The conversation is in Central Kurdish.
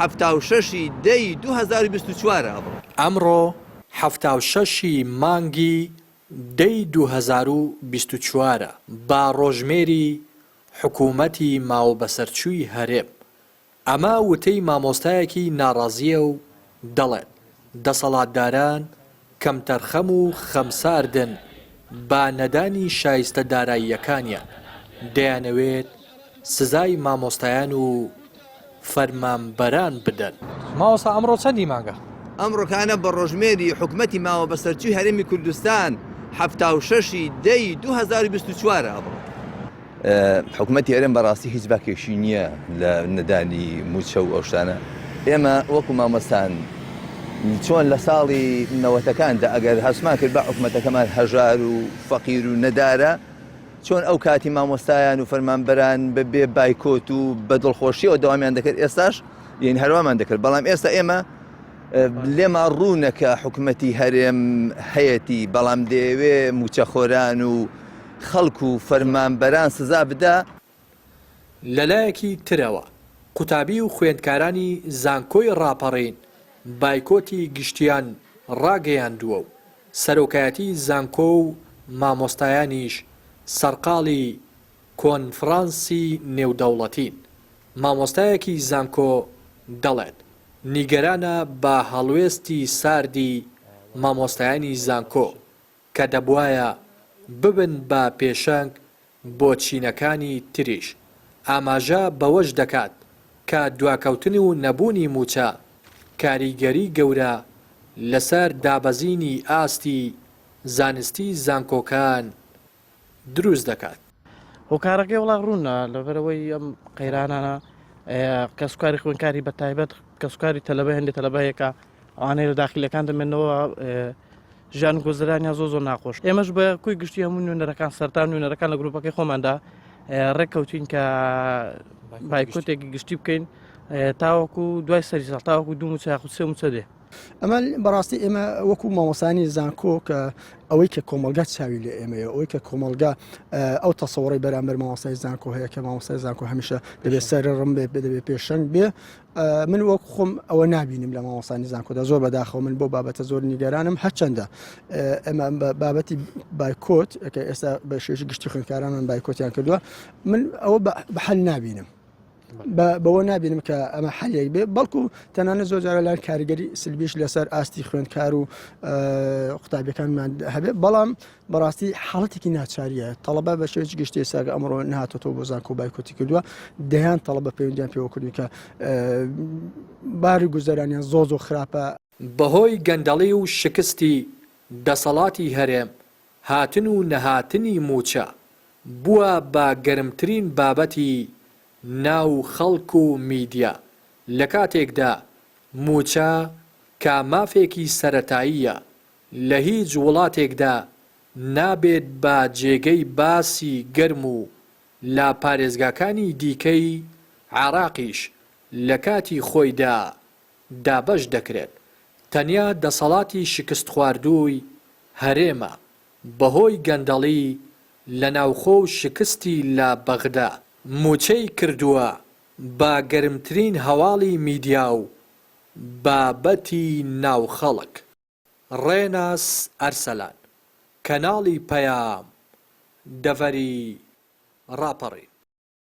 76 دەی 2024 ئەمڕۆ 76 مانگی دەی 2024 با ڕۆژمێری حکوومەتی ماوەبەسەرچووی هەرێم. ئەمە وتەی مامۆستایەکی ناڕازیە و دەڵێت دەسەڵاتداران کەمتەرخەم و خەمساردن با نەدانی شایستە داراییەکانیان، دەیانەوێت سزای مامۆستایان و فەرمانبەران بدەن. ماوەستا ئەمڕۆ چەندی مانگە؟ ئەمڕۆکانە بە ڕۆژمێری حکوومەتی ماوەبەسەرچووی هەرێمی کوردستان 76 دەی 2024 حکوومەتی هەرێم بەڕاستی هیچ باکێشی نییە لە نەدانی موچە و ئەو شتانە. ئێمە وەکو مامۆستان چۆن لە ساڵی نەوەتەکاندا ئەگەر هەسمان کرد بە حکوومەتەکەمان هەژار و فەقیر و نەدارە، چۆن ئەو کاتی مامۆستایان و فەرمانبەران بەبێ بایکۆت و بە دڵخۆشیەوە دەوامیان دەکرد، ئێستاش یعنی هەروامان دەکرد. بەڵام ئێستا ئێمە لێمان ڕوونەکە حکوومەتی هەرێم هەیەتی، بەڵام دەیەوێ موچەخۆران و خەڵک و فەرمانبەران سزا بدە. لەلایەکی ترەوە قوتابی و خوێندکارانی زانکۆی ڕاپەڕین بایکۆتی گشتیان ڕاگەیاندووە و سەرۆکایەتی زانکۆ و مامۆستایانیش سەرقاڵی کۆنفرانسی نێودەوڵەتین. مامۆستایەکی زانکۆ دەڵێت نیگەرانە بە هەڵوێستی ساردی مامۆستایانی زانکۆ کە دەبوایە ببن بە پێشەنگ بۆ چینەکانی تریش. ئاماژە بەوەش دەکات کە دواکەوتن و نەبوونی موچە کاریگەری گەورە لەسەر دابەزینی ئاستی زانستی زانکۆکان دروست دەکات. هۆکارەکەی وڵا ڕوونە لەبەرەوەی ئەم قەیرانانە کەسوکاری خوێنکاری بە تایبەت کەسوکاری تەلەبە هەندێک تەلەبەیەکە ئەوانەی لە داخلەکان دەمێنەوە ژیان گۆزرانیان زۆ ناخۆش. ئێمەش بە کوی گشتی هەموو نوێنەرەکان سەرتا نوێنەرەکان لە گروپەکەی خۆماندا ڕێککەوتین کە بایکۆتێکی گشتی بکەین تاوەکو دوای سەری ساڵ تاوەکو دوو موچە یاخود سێ موچە دێ. ئەمە بەڕاستی ئێمە وەکو مامۆسانی زانکۆ کە ئەوەی کە کۆمەلگا چاوی لە ئێمەیە، ئەوەی کە کۆمەلگا ئەو تەسەوڕی بەرامبەر مامۆستای زانکۆ هەیە کە مامۆستای زانکۆ هەمیشە دەبێت سەر ڕم بێ دەبێت پێشەنگ بێ. من وەکو خۆم ئەوە نبینیم لە مامۆستانی زانکۆدا زۆر بەداخەوە. من بۆ بابەتە زۆر نیگەرانم هەرچەندە ئەمە بابەتی بایکۆت کە ئێستا بە شێژی گشتی خوێندکارانمان بایکۆتیان کردووە، من ئەوە بە حەل نبینم، بەوە نبینم کە ئەمە حەلێک بێ، بەڵکو تەنانە زۆر جارە لای کاریگەری سلبیش لەسەر ئاستی خوێندکار و قوتابیەکانمان هەبێت. بەڵام بەڕاستی حاڵەتێکی ناچاریە. تەڵەبە بە شێوەیەکی گشتی ئێستا ئەمڕۆ نهاتۆتەوە بۆ زانکۆ بایکۆتی کردووە، دەیان تەڵەبە پەیوەندیان پێوە کردووە کە باری گوزەرانیان زۆ خراپە. بەهۆی گەندەڵی و شکستی دەسەڵاتی هەرێم هاتن و نەهاتنی موچە بووە بە گەرمترین بابەتی ناو خەڵک و میدیا. لە کاتێکدا موچە کە مافێکی سەرەتاییە لە هیچ وڵاتێکدا نابێت بە جێگەی باسی گەرم و لا پارێزگاکانی دیکەی عێراقیش لە کاتی خۆیدا دابەش دەکرێت. تەنیا دەسەڵاتی شکست خواردووی هەرێمە بەهۆی گەندەڵی لە ناوخۆ و شکستی لە بەغدا موچەی کردووە با گەرمترین هەواڵی میدیا و بابەتی ناوخەڵک. ڕێناس ئەرسەلان، کەناڵی پەیام، دەڤەری ڕاپەڕین.